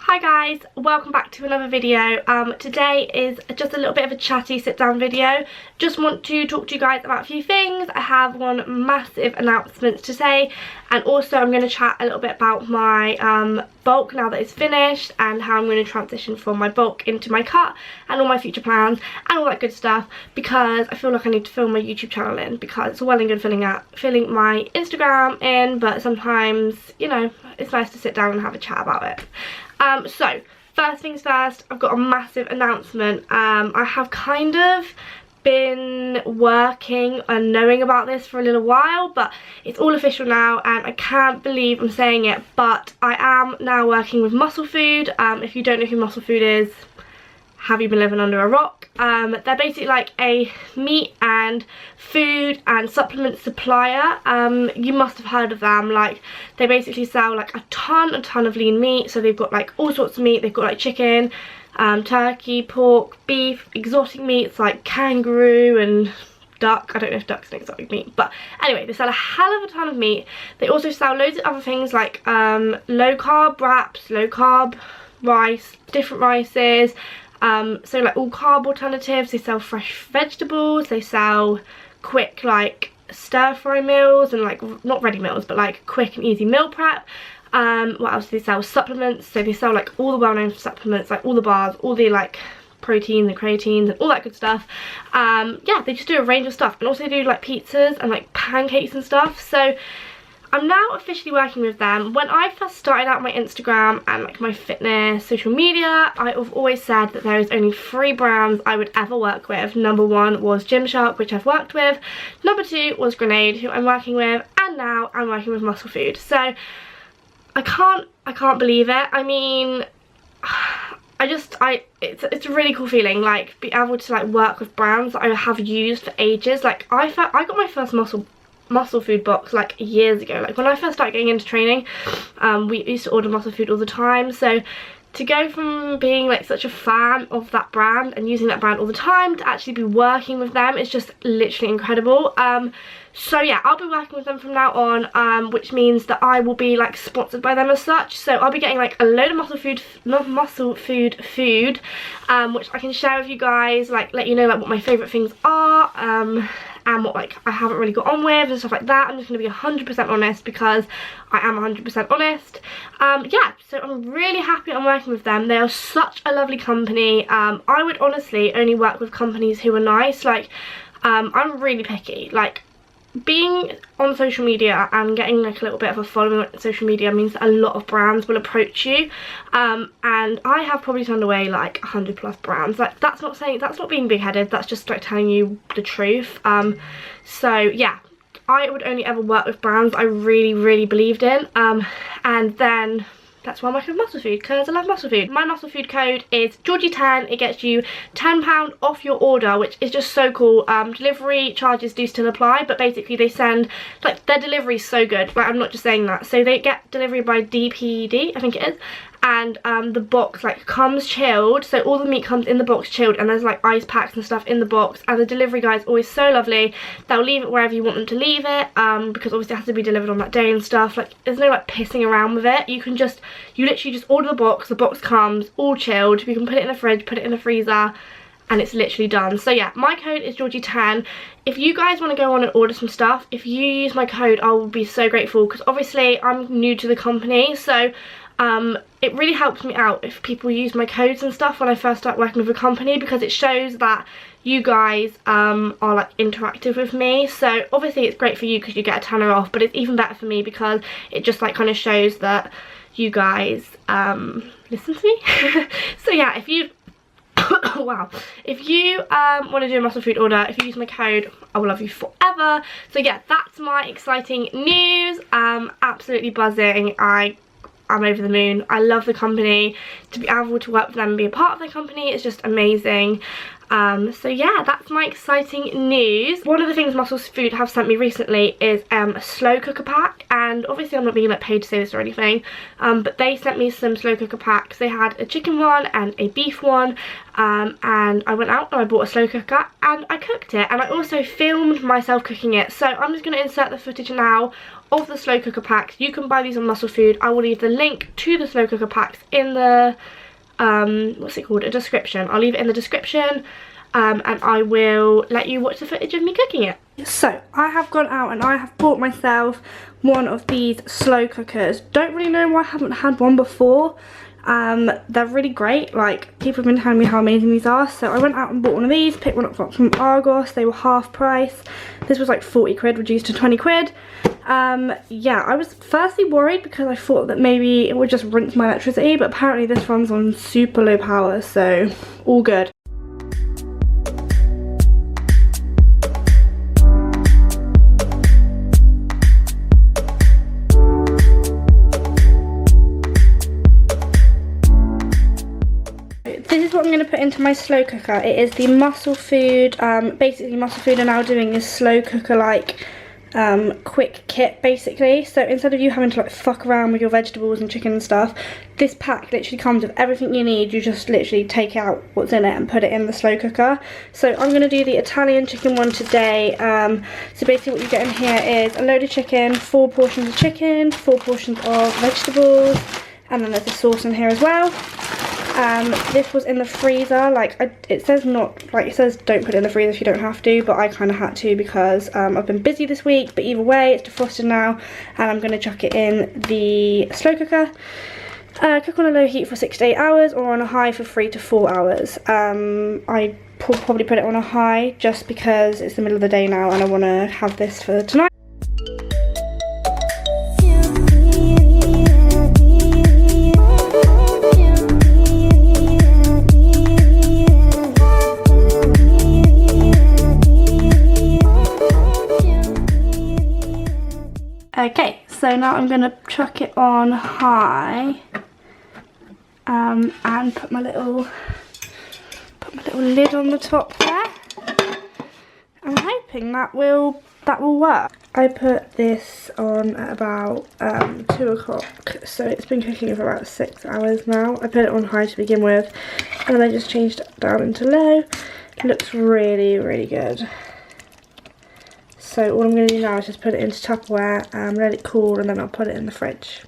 Hi guys, welcome back to another video. Today is just a little bit of a chatty sit down video. Just want to talk to you guys about a few things. I have one massive announcement to say, and also I'm going to chat a little bit about my bulk now that it's finished, and how I'm going to transition from my bulk into my cut, and all my future plans and all that good stuff, because I feel like I need to fill my YouTube channel in, because it's well and good filling my Instagram in, but sometimes, you know, it's nice to sit down and have a chat about it. So first things first, I've got a massive announcement. I have kind of been working and knowing about this for a little while, but it's all official now, and I can't believe I'm saying it, but I am now working with Musclefood. If you don't know who Musclefood is, have you been living under a rock? They're basically like a meat and food and supplement supplier. You must have heard of them. Like, they basically sell like a ton of lean meat. So they've got like all sorts of meat. They've got like chicken, turkey, pork, beef, exotic meats like kangaroo and duck. I don't know if duck's an exotic meat, but anyway, they sell a hell of a ton of meat. They also sell loads of other things like low carb wraps, low carb rice, different rices. So like all carb alternatives. They sell fresh vegetables, they sell quick like stir fry meals, and like not ready meals, but like quick and easy meal prep. What else do they sell? Supplements. So they sell like all the well-known supplements, like all the bars, all the like proteins and creatines and all that good stuff. Yeah, they just do a range of stuff, and also do like pizzas and like pancakes and stuff. So I'm now officially working with them. When I first started out my Instagram and like my fitness social media, I've always said that there is only 3 brands I would ever work with. Number 1 was Gymshark, which I've worked with. Number 2 was Grenade, who I'm working with, and now I'm working with Musclefood. So I can't believe it. I mean, it's a really cool feeling, like be able to like work with brands that I have used for ages. Like I got my first Musclefood box like years ago. Like when I first started getting into training, we used to order Musclefood all the time. So to go from being like such a fan of that brand and using that brand all the time to actually be working with them is just literally incredible. So yeah, I'll be working with them from now on, which means that I will be like sponsored by them as such. So I'll be getting like a load of Musclefood food, which I can share with you guys, like let you know like what my favourite things are, and what like I haven't really got on with and stuff like that. I'm just going to be 100% honest, because I am 100% honest. Yeah, so I'm really happy I'm working with them. They are such a lovely company. I would honestly only work with companies who are nice. Like, I'm really picky. Like, being on social media and getting like a little bit of a following on social media means that a lot of brands will approach you, and I have probably turned away like 100+ brands. Like, that's not being big-headed, that's just like telling you the truth. So yeah, I would only ever work with brands I really believed in, and then that's why I'm working with Musclefood, because I love Musclefood. My Musclefood code is Georgie10. It gets you £10 off your order, which is just so cool. Delivery charges do still apply, but basically they send, like, their delivery is so good. Like, I'm not just saying that. So they get delivery by DPD, I think it is. And the box like comes chilled, so all the meat comes in the box chilled, and there's like ice packs and stuff in the box, and the delivery guy is always so lovely. They'll leave it wherever you want them to leave it, because obviously it has to be delivered on that day and stuff. Like, there's no like pissing around with it. You literally just order the box comes all chilled, you can put it in the fridge, put it in the freezer, and it's literally done. So yeah, my code is Georgie10. If you guys want to go on and order some stuff, if you use my code, I will be so grateful, because obviously I'm new to the company, so it really helps me out if people use my codes and stuff when I first start working with a company, because it shows that you guys are like interactive with me. So obviously it's great for you because you get a tenner off, but it's even better for me because it just like kind of shows that you guys listen to me. So yeah, if you wow, if you want to do a Musclefood order, if you use my code, I will love you forever. So yeah, that's my exciting news. Absolutely buzzing. I'm over the moon. I love the company. To be able to work with them and be a part of their company is just amazing. So yeah, that's my exciting news. One of the things Musclefood have sent me recently is a slow cooker pack, and obviously I'm not being like paid to say this or anything, but they sent me some slow cooker packs. They had a chicken one and a beef one, and I went out and I bought a slow cooker and I cooked it, and I also filmed myself cooking it. So I'm just going to insert the footage now of the slow cooker packs. You can buy these on Musclefood. I will leave the link to the slow cooker packs in the what's it called, a description. I'll leave it in the description, and I will let you watch the footage of me cooking it. So I have gone out and I have bought myself one of these slow cookers. Don't really know why I haven't had one before. They're really great. Like, people have been telling me how amazing these are, so I went out and bought one of these, picked one up from Argos. They were half price. This was like 40 quid reduced to 20 quid. Yeah, I was firstly worried because I thought that maybe it would just rinse my electricity, but apparently this runs on super low power, so all good. This is what I'm going to put into my slow cooker. It is the Musclefood, basically Musclefood are now doing this slow cooker like quick kit basically. So instead of you having to like fuck around with your vegetables and chicken and stuff, this pack literally comes with everything you need. You just literally take out what's in it and put it in the slow cooker. So I'm going to do the Italian chicken one today. So basically what you get in here is a load of chicken, 4 portions of chicken, 4 portions of vegetables, and then there's a sauce in here as well. This was in the freezer. Like, it says not, like, it says don't put it in the freezer if you don't have to, but I kind of had to because I've been busy this week. But either way, it's defrosted now, and I'm going to chuck it in the slow cooker. Cook on a low heat for 6 to 8 hours, or on a high for 3 to 4 hours. I probably put it on a high just because it's the middle of the day now and I want to have this for tonight. Okay, so now I'm going to chuck it on high, and put my little lid on the top there. I'm hoping that will work. I put this on at about 2 o'clock, so it's been cooking for about 6 hours now. I put it on high to begin with, and then I just changed it down into low. It looks really, really good. So all I'm going to do now is just put it into Tupperware, let it cool, and then I'll put it in the fridge.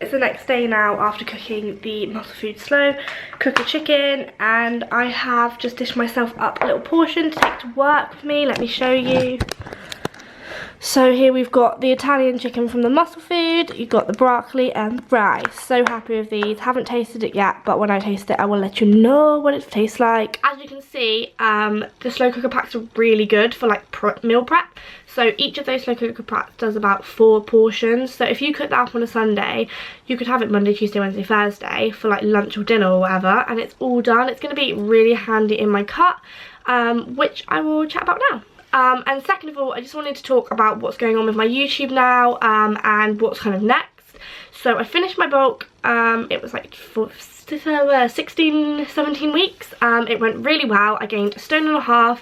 It's the next day now after cooking the Musclefood slow cooker chicken, and I have just dished myself up a little portion to take to work with me. Let me show you. So here we've got the Italian chicken from the Musclefood, you've got the broccoli and the rice. So happy with these. Haven't tasted it yet, but when I taste it I will let you know what it tastes like. As you can see, the slow cooker packs are really good for like meal prep. So each of those slow cooker packs does about 4 portions. So if you cook that up on a Sunday, you could have it Monday, Tuesday, Wednesday, Thursday for like lunch or dinner or whatever, and it's all done. It's going to be really handy in my cut, which I will chat about now. And second of all, I just wanted to talk about what's going on with my YouTube now, and what's kind of next. So I finished my bulk. It was like for 16, 17 weeks. It went really well. I gained 1.5 stone.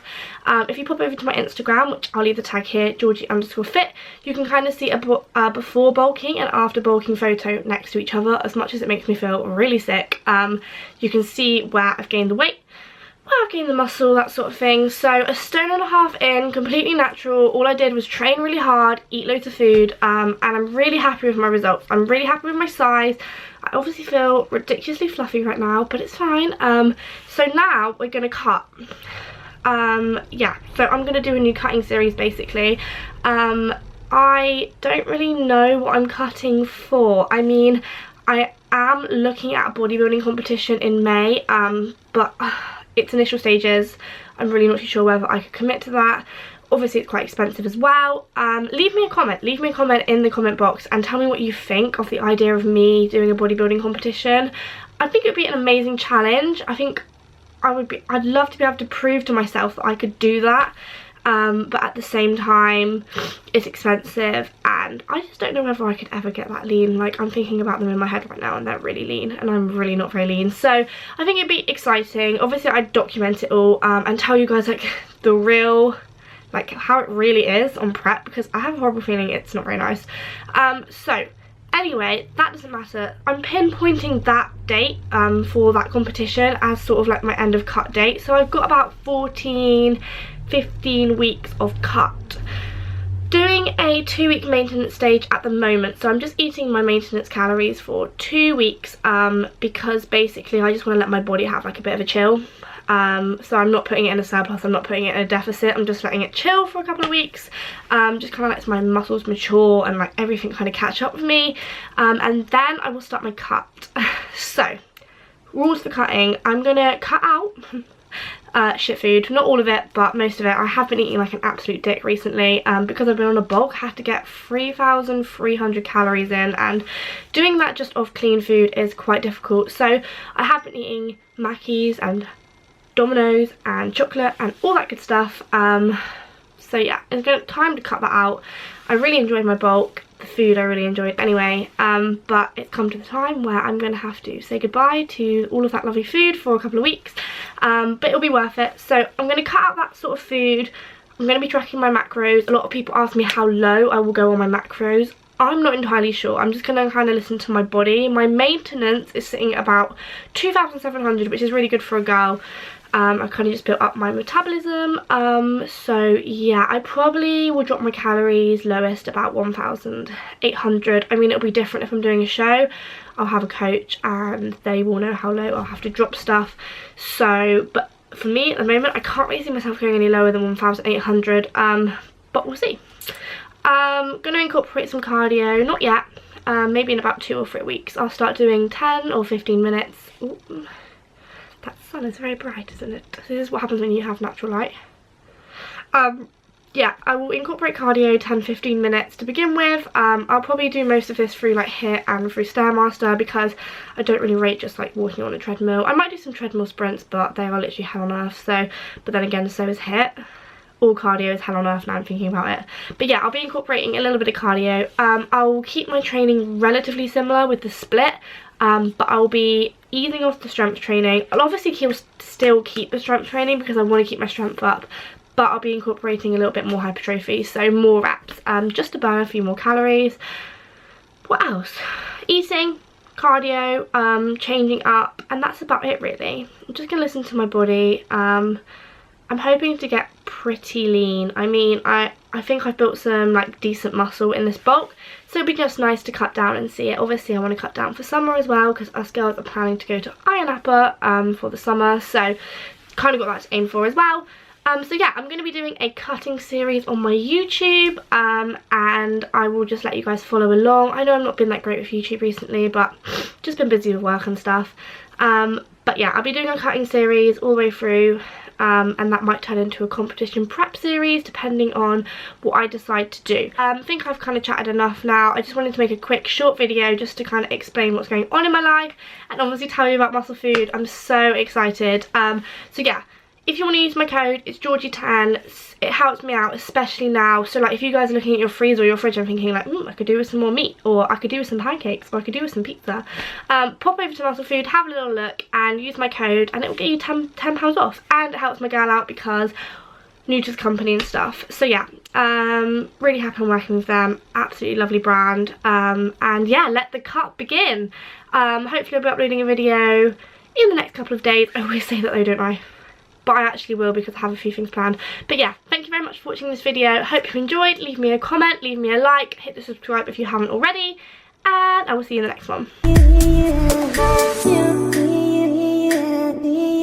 If you pop over to my Instagram, which I'll leave the tag here, Georgie_fit, you can kind of see a before bulking and after bulking photo next to each other. As much as it makes me feel really sick, you can see where I've gained the weight, I've gained the muscle, that sort of thing. So 1.5 stone in, completely natural. All I did was train really hard, eat loads of food, and I'm really happy with my results. I'm really happy with my size. I obviously feel ridiculously fluffy right now, but it's fine. So now we're gonna cut. Yeah, so I'm gonna do a new cutting series basically. I don't really know what I'm cutting for. I mean, I am looking at a bodybuilding competition in May, but it's initial stages. I'm really not too sure whether I could commit to that. Obviously it's quite expensive as well. Leave me a comment in the comment box and tell me what you think of the idea of me doing a bodybuilding competition. I think it would be an amazing challenge. I think I'd love to be able to prove to myself that I could do that. but at the same time it's expensive, and I just don't know whether I could ever get that lean. Like, I'm thinking about them in my head right now and they're really lean, and I'm really not very lean. So I think it'd be exciting. Obviously I'd document it all and tell you guys like the real, like how it really is on prep, because I have a horrible feeling it's not very nice. So anyway, that doesn't matter. I'm pinpointing that date for that competition as sort of like my end of cut date. So I've got about 14-15 weeks of cut. Doing a 2-week maintenance stage at the moment, so I'm just eating my maintenance calories for 2 weeks because basically I just want to let my body have like a bit of a chill. So I'm not putting it in a surplus, I'm not putting it in a deficit, I'm just letting it chill for a couple of weeks. Just kind of lets my muscles mature and like everything kind of catch up with me, and then I will start my cut. So rules for cutting: I'm gonna cut out shit food, not all of it but most of it. I have been eating like an absolute dick recently because I've been on a bulk. I have to get 3,300 calories in, and doing that just off clean food is quite difficult. So I have been eating Mackies and Domino's and chocolate and all that good stuff. So yeah, it's time to cut that out. I really enjoyed my bulk. The food I really enjoyed anyway, but it's come to the time where I'm going to have to say goodbye to all of that lovely food for a couple of weeks, but it'll be worth it. So I'm going to cut out that sort of food. I'm going to be tracking my macros. A lot of people ask me how low I will go on my macros. I'm not entirely sure. I'm just going to kind of listen to my body. My maintenance is sitting at about 2,700, which is really good for a girl. I kind of just built up my metabolism, so yeah, I probably will drop my calories lowest about 1,800. I mean, it'll be different if I'm doing a show. I'll have a coach and they will know how low I'll have to drop stuff. So, but for me at the moment, I can't really see myself going any lower than 1,800, but we'll see. I'm going to incorporate some cardio, not yet, maybe in about 2 or 3 weeks. I'll start doing 10 or 15 minutes. Ooh. That sun is very bright, isn't it? This is what happens when you have natural light. Yeah, I will incorporate cardio 10-15 minutes to begin with. I'll probably do most of this through like HIIT and through Stairmaster, because I don't really rate just like walking on a treadmill. I might do some treadmill sprints, but they are literally hell on earth. So, but then again, so is HIIT. All cardio is hell on earth now I'm thinking about it. But yeah, I'll be incorporating a little bit of cardio. I'll keep my training relatively similar with the split, but I'll be easing off the strength training. I'll obviously still keep the strength training because I want to keep my strength up, but I'll be incorporating a little bit more hypertrophy, so more reps, just to burn a few more calories. What else? Eating, cardio, changing up, and that's about it really. I'm just going to listen to my body. I'm hoping to get pretty lean. I mean, I think I've built some like decent muscle in this bulk, so it'd be just nice to cut down and see it. Obviously I want to cut down for summer as well, because us girls are planning to go to Iron Upper for the summer, so kind of got that to aim for as well. So yeah, I'm going to be doing a cutting series on my YouTube, and I will just let you guys follow along. I know I've not been that great with YouTube recently, but just been busy with work and stuff. But yeah, I'll be doing a cutting series all the way through, and that might turn into a competition prep series depending on what I decide to do. I think I've kind of chatted enough now. I just wanted to make a quick short video just to kind of explain what's going on in my life and obviously tell you about Musclefood. I'm so excited. So yeah, if you want to use my code, it's Georgie10. It helps me out, especially now. So like if you guys are looking at your freezer or your fridge and thinking like, I could do with some more meat, or I could do with some pancakes, or I could do with some pizza, pop over to Musclefood, have a little look and use my code, and it will get you £10 off. And it helps my girl out because new to the company and stuff. So yeah, really happy I'm working with them. Absolutely lovely brand. And yeah, let the cut begin. Hopefully I'll be uploading a video in the next couple of days. I always say that though, don't I? But I actually will, because I have a few things planned. But yeah, thank you very much for watching this video. Hope you enjoyed. Leave me a comment, leave me a like, hit the subscribe if you haven't already, and I will see you in the next one.